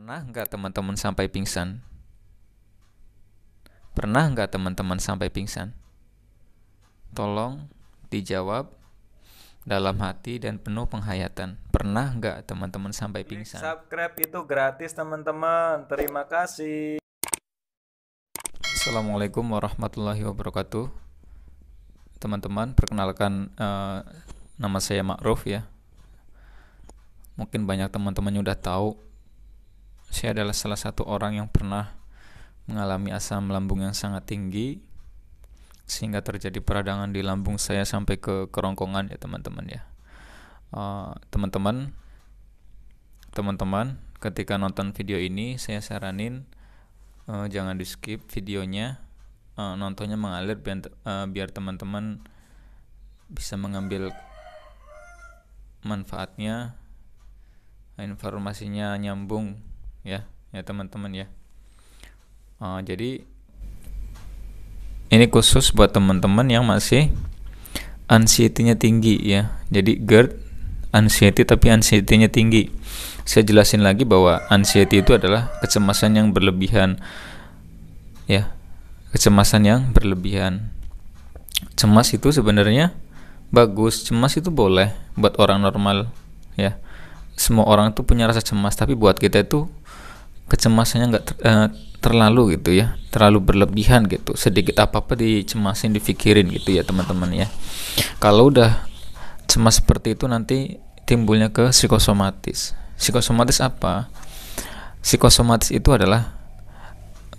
Pernah nggak teman-teman sampai pingsan? Pernah nggak teman-teman sampai pingsan? Tolong dijawab dalam hati dan penuh penghayatan. Pernah nggak teman-teman sampai Klik pingsan? subscribe itu gratis teman-teman. Terima kasih. Assalamualaikum warahmatullahi wabarakatuh. Teman-teman, perkenalkan nama saya Ma'ruf ya. Mungkin banyak teman-teman udah tahu, saya adalah salah satu orang yang pernah mengalami asam lambung yang sangat tinggi sehingga terjadi peradangan di lambung saya sampai ke kerongkongan ya teman-teman ya. Teman-teman ketika nonton video ini saya saranin jangan di skip videonya, nontonnya mengalir biar teman-teman bisa mengambil manfaatnya, informasinya nyambung ya teman-teman ya. Jadi ini khusus buat teman-teman yang masih anxiety-nya tinggi ya. Jadi GERD anxiety tapi anxiety-nya tinggi. Saya jelasin lagi bahwa anxiety itu adalah kecemasan yang berlebihan ya. Kecemasan yang berlebihan. Cemas itu sebenarnya bagus. Cemas itu boleh buat orang normal ya. Semua orang itu punya rasa cemas, tapi buat kita itu kecemasannya nggak terlalu gitu ya, terlalu berlebihan gitu. Sedikit apa-apa dicemasin, dipikirin gitu ya teman-teman ya. Kalau udah cemas seperti itu nanti timbulnya ke psikosomatis. Psikosomatis apa? Psikosomatis itu adalah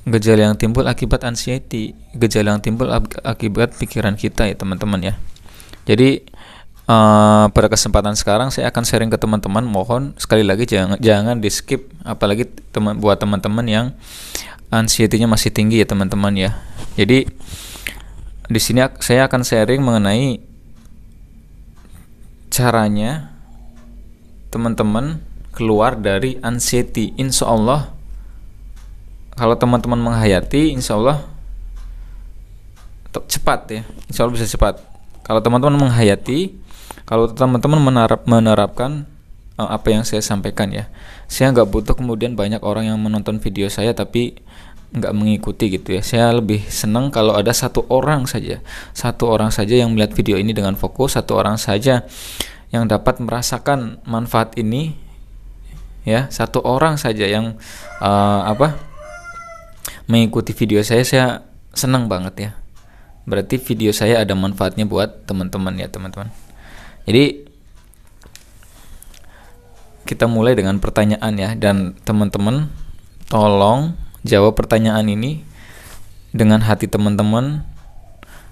gejala yang timbul akibat anxiety, gejala yang timbul akibat pikiran kita ya teman-teman ya. Jadi pada kesempatan sekarang saya akan sharing ke teman-teman. Mohon sekali lagi jangan di skip, apalagi buat teman-teman yang anxiety-nya masih tinggi ya teman-teman ya. Jadi di sini saya akan sharing mengenai caranya teman-teman keluar dari anxiety. Insya Allah kalau teman-teman menghayati, insya Allah cepat ya. Insya Allah bisa cepat. Kalau teman-teman menghayati, kalau teman-teman menerapkan apa yang saya sampaikan ya. Saya nggak butuh kemudian banyak orang yang menonton video saya tapi nggak mengikuti gitu ya. Saya lebih senang kalau ada satu orang saja yang melihat video ini dengan fokus, satu orang saja yang dapat merasakan manfaat ini ya, satu orang saja yang mengikuti video saya senang banget ya. Berarti video saya ada manfaatnya buat teman-teman ya teman-teman. Jadi kita mulai dengan pertanyaan ya, dan teman-teman tolong jawab pertanyaan ini dengan hati teman-teman.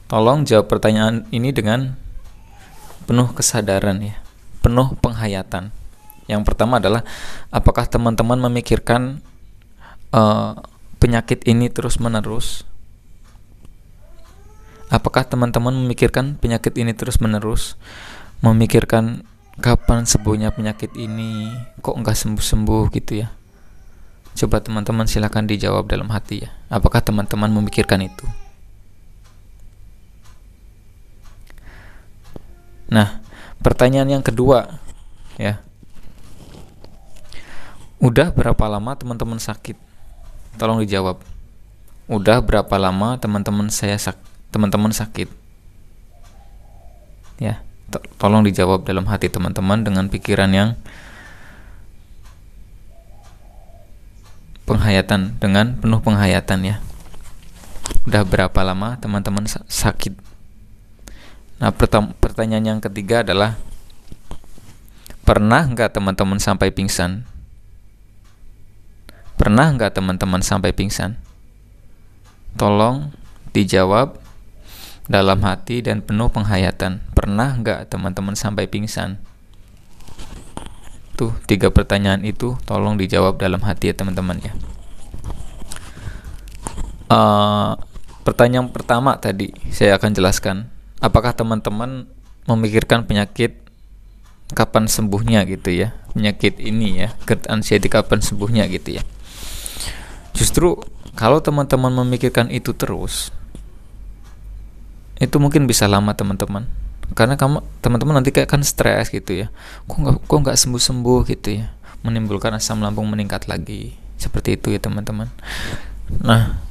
Tolong jawab pertanyaan ini dengan penuh kesadaran ya, penuh penghayatan. Yang pertama adalah, apakah teman-teman memikirkan penyakit ini terus-menerus? Apakah teman-teman memikirkan penyakit ini terus-menerus? Memikirkan kapan sembuhnya penyakit ini, kok nggak sembuh-sembuh gitu ya. Coba teman-teman silakan dijawab dalam hati ya. Apakah teman-teman memikirkan itu? Nah, pertanyaan yang kedua ya. Udah berapa lama teman-teman sakit? Tolong dijawab. Udah berapa lama teman-teman sakit? Ya. Tolong dijawab dalam hati teman-teman dengan pikiran yang penghayatan, dengan penuh penghayatan ya. Udah berapa lama teman-teman sakit? Nah, pertanyaan yang ketiga adalah, pernah nggak teman-teman sampai pingsan? Pernah nggak teman-teman sampai pingsan? Tolong dijawab dalam hati dan penuh penghayatan. Pernah nggak teman-teman sampai pingsan? Tuh, 3 pertanyaan itu tolong dijawab dalam hati ya teman-teman ya. Pertanyaan pertama tadi saya akan jelaskan. Apakah teman-teman memikirkan penyakit kapan sembuhnya gitu ya? Penyakit ini ya, GERD anxiety kapan sembuhnya gitu ya. Justru kalau teman-teman memikirkan itu terus, itu mungkin bisa lama teman-teman, karena teman-teman nanti kayak kan stres gitu ya, kok nggak sembuh-sembuh gitu ya, menimbulkan asam lambung meningkat lagi Seperti itu ya teman-teman. Nah,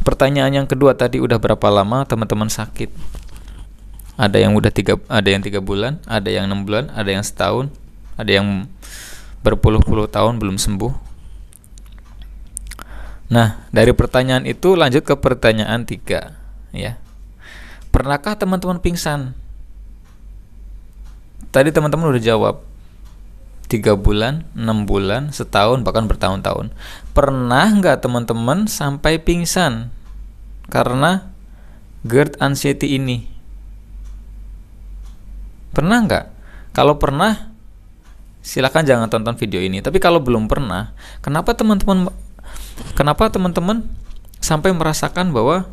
pertanyaan yang kedua tadi, udah berapa lama teman-teman sakit? Ada yang udah 3 bulan, ada yang 6 bulan, ada yang setahun, ada yang berpuluh-puluh tahun belum sembuh. Nah, dari pertanyaan itu lanjut ke pertanyaan 3 ya. Pernahkah teman-teman pingsan? Tadi teman-teman udah jawab 3 bulan, 6 bulan, setahun, bahkan bertahun-tahun. Pernah nggak teman-teman sampai pingsan karena GERD anxiety ini? Pernah nggak? Kalau pernah, silakan jangan tonton video ini. Tapi kalau belum pernah, kenapa teman-teman sampai merasakan bahwa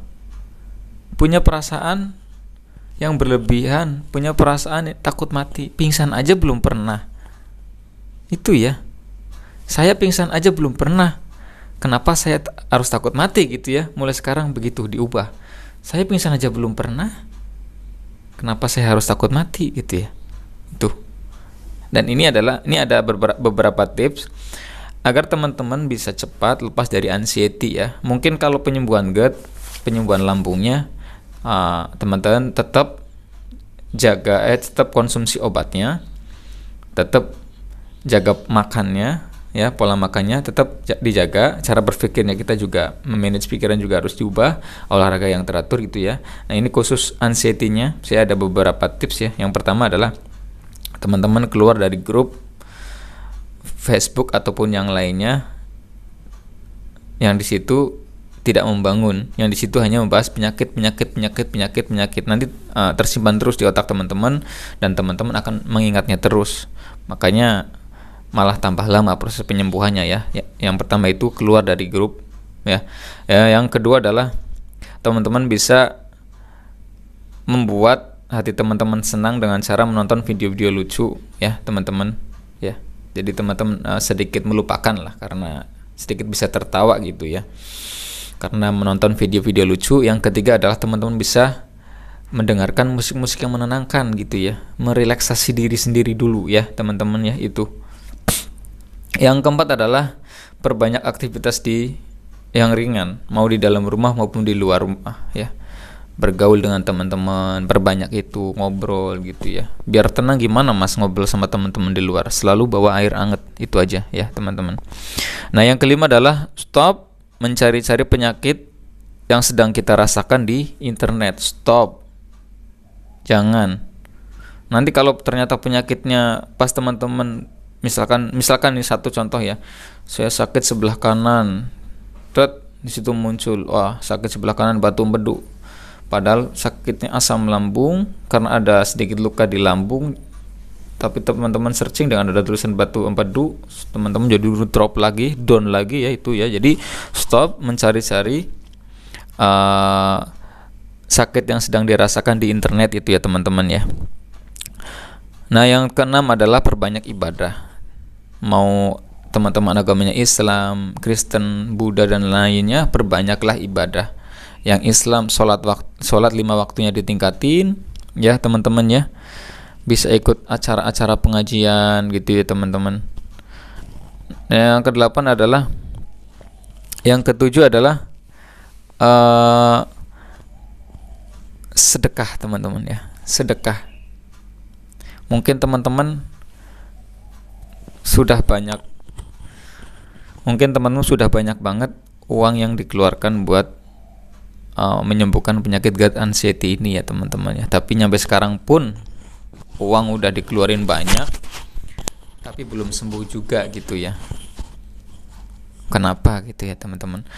punya perasaan yang berlebihan, punya perasaan takut mati, pingsan aja belum pernah? Itu ya, saya pingsan aja belum pernah, kenapa saya harus takut mati gitu ya? Mulai sekarang begitu diubah. Saya pingsan aja belum pernah, kenapa saya harus takut mati gitu ya? Itu. Dan ini ada beberapa tips agar teman-teman bisa cepat lepas dari anxiety ya. Mungkin kalau penyembuhan GERD, penyembuhan lambungnya, teman-teman tetap tetap konsumsi obatnya, tetap jaga makannya ya, pola makannya tetap dijaga, cara berpikirnya kita juga memanage pikiran juga harus diubah, olahraga yang teratur gitu ya. Nah, ini khusus anxiety-nya saya ada beberapa tips ya. Yang pertama adalah teman-teman keluar dari grup Facebook ataupun yang lainnya yang di situ tidak membangun, yang di situ hanya membahas penyakit. Nanti tersimpan terus di otak teman-teman dan teman-teman akan mengingatnya terus. Makanya malah tambah lama proses penyembuhannya ya. Yang pertama itu keluar dari grup ya. Yang kedua adalah teman-teman bisa membuat hati teman-teman senang dengan cara menonton video-video lucu ya teman-teman ya. Jadi teman-teman sedikit melupakan lah, karena sedikit bisa tertawa gitu ya, karena menonton video-video lucu. Yang ketiga adalah teman-teman bisa mendengarkan musik-musik yang menenangkan gitu ya, merelaksasi diri sendiri dulu ya teman-teman ya. Itu. Yang keempat adalah perbanyak aktivitas yang ringan, mau di dalam rumah maupun di luar rumah ya. Bergaul dengan teman-teman, perbanyak itu, ngobrol gitu ya. Biar tenang, gimana Mas ngobrol sama teman-teman di luar? Selalu bawa air hangat, itu aja ya teman-teman. Nah, yang kelima adalah stop mencari-cari penyakit yang sedang kita rasakan di internet. Stop. Jangan. Nanti kalau ternyata penyakitnya pas teman-teman, misalkan ini satu contoh ya, saya sakit sebelah kanan, di situ muncul, wah sakit sebelah kanan batu empedu. Padahal sakitnya asam lambung karena ada sedikit luka di lambung, tapi teman-teman searching dengan ada tulisan batu empedu, teman-teman jadi drop lagi, down lagi ya itu ya. Jadi stop mencari-cari sakit yang sedang dirasakan di internet itu ya teman-teman ya. Nah, yang keenam adalah perbanyak ibadah. Mau teman-teman agamanya Islam, Kristen, Buddha dan lainnya, perbanyaklah ibadah. Yang Islam sholat 5 waktunya ditingkatin ya teman-teman ya. Bisa ikut acara-acara pengajian gitu ya teman-teman. Yang ketujuh adalah sedekah teman-teman ya. Sedekah. Mungkin teman-teman sudah banyak banget uang yang dikeluarkan buat menyembuhkan penyakit GERD anxiety ini ya teman-teman ya. Tapi sampai sekarang pun uang udah dikeluarin banyak, tapi belum sembuh juga gitu ya. Kenapa gitu ya teman-teman?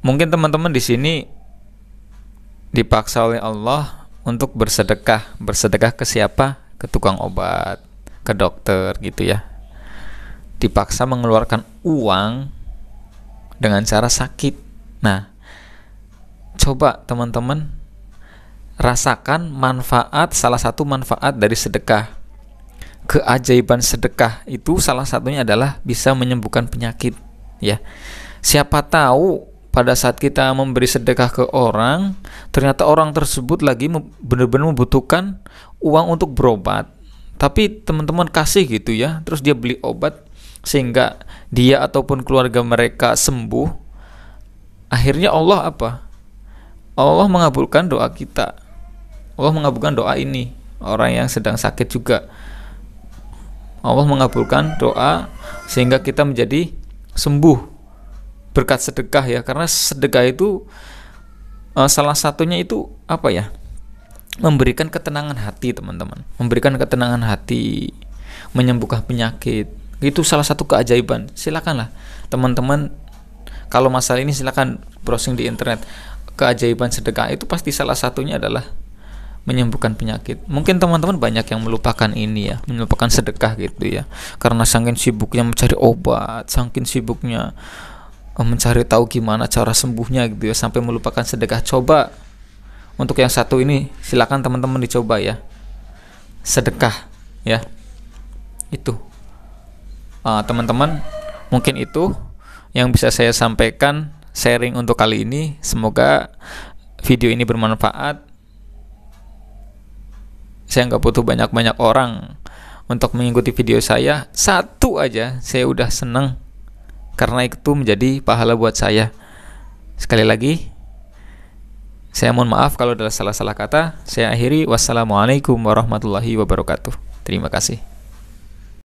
Mungkin teman-teman di sini dipaksa oleh Allah untuk bersedekah. Bersedekah ke siapa? Ke tukang obat, ke dokter gitu ya. Dipaksa mengeluarkan uang dengan cara sakit. Nah, coba teman-teman rasakan salah satu manfaat dari sedekah. Keajaiban sedekah itu salah satunya adalah bisa menyembuhkan penyakit ya. Siapa tahu pada saat kita memberi sedekah ke orang, ternyata orang tersebut lagi benar-benar membutuhkan uang untuk berobat, tapi teman-teman kasih gitu ya, terus dia beli obat sehingga dia ataupun keluarga mereka sembuh, akhirnya Allah apa? Allah mengabulkan doa kita. Allah mengabulkan doa ini. Orang yang sedang sakit juga, Allah mengabulkan doa sehingga kita menjadi sembuh berkat sedekah ya. Karena sedekah itu salah satunya itu apa ya? Memberikan ketenangan hati, teman-teman. Memberikan ketenangan hati, menyembuhkan penyakit. Itu salah satu keajaiban. Silakanlah teman-teman, kalau masalah ini silakan browsing di internet. Keajaiban sedekah itu pasti salah satunya adalah menyembuhkan penyakit. Mungkin teman-teman banyak yang melupakan ini ya, melupakan sedekah gitu ya. Karena saking sibuknya mencari obat, saking sibuknya mencari tahu gimana cara sembuhnya gitu ya, sampai melupakan sedekah. Coba untuk yang satu ini silakan teman-teman dicoba ya. Sedekah ya. Itu. Teman-teman, mungkin itu yang bisa saya sampaikan sharing untuk kali ini. Semoga video ini bermanfaat. Saya nggak butuh banyak-banyak orang untuk mengikuti video saya. Satu aja saya udah seneng, karena itu menjadi pahala buat saya. Sekali lagi saya mohon maaf kalau ada salah-salah kata. Saya akhiri. Wassalamualaikum warahmatullahi wabarakatuh. Terima kasih.